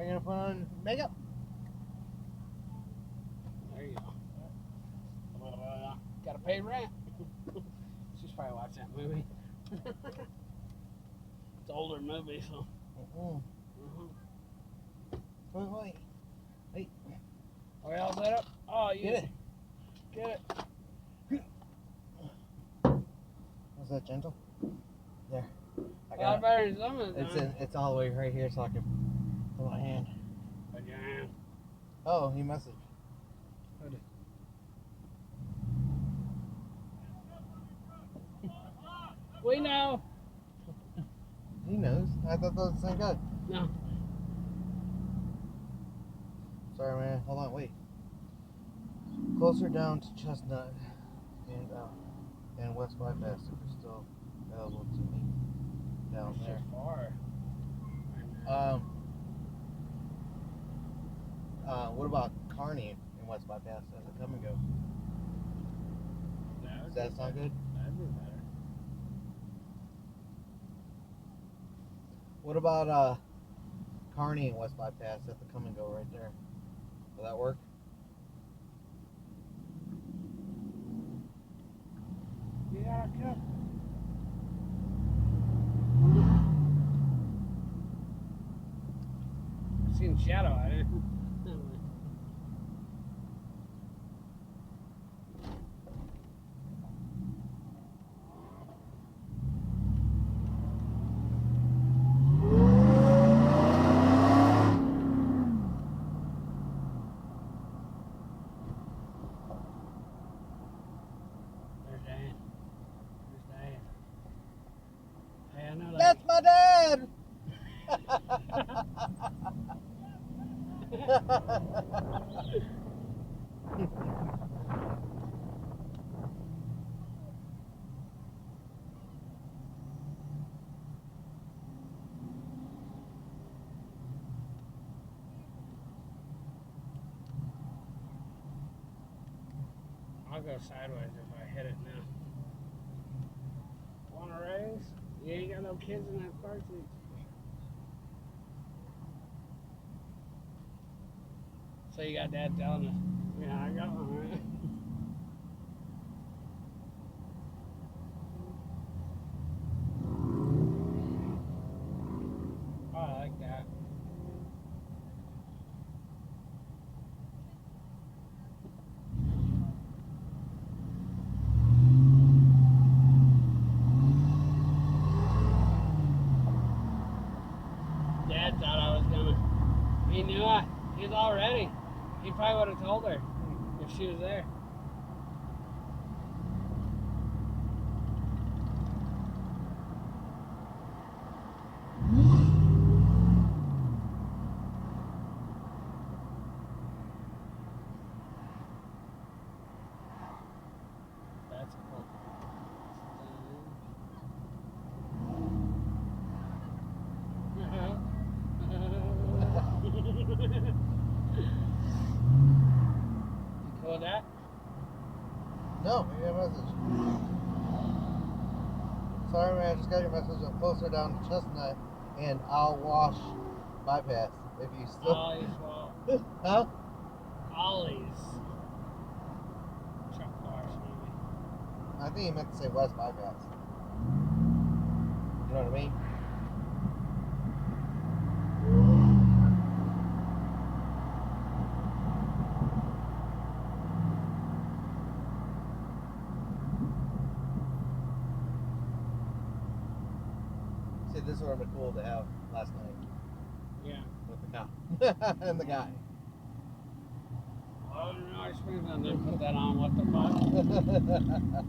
you gonna put on makeup? There you go. Gotta pay rent. She's probably watched that movie. It's an older movie, so. Wait. Are we all set up? Oh, you Get it. Get it. Was that gentle? There. I got better than some of the it's all the way right here, so I can put my hand. Put your hand. Oh, he messaged. We know. He knows. I thought that was the same guy. No. Sorry, man. Hold on. Wait. Closer down to Chestnut and West Bypass if you're still available to meet down there. Far. What about Kearney and West Bypass as a come and go? Does that sound good? That'd be better. What about Kearney and West Bypass at the come and go right there? Will that work? Yeah, good. I seen shadow at it. That's my dad! I'll go sideways if I hit it now. Want a raise? You ain't got no kids in that car seat. So you got dad telling us, yeah, I got one, right? Oh, I like that. Dad thought I was gonna. He knew I. He's all ready. He probably would have told her if she was there. That's cool. You cool with that? No, you got a message. Sorry, man, I just got your message. I'm closer down to Chestnut and I'll wash Bypass if you still. Ollie's fault. Huh? Ollie's. Truck cars, maybe. I think he meant to say West Bypass. You know what I mean? See, this would have been cool to have last night Yeah. with the cop and the guy. I don't know. I didn't put that on. What the fuck?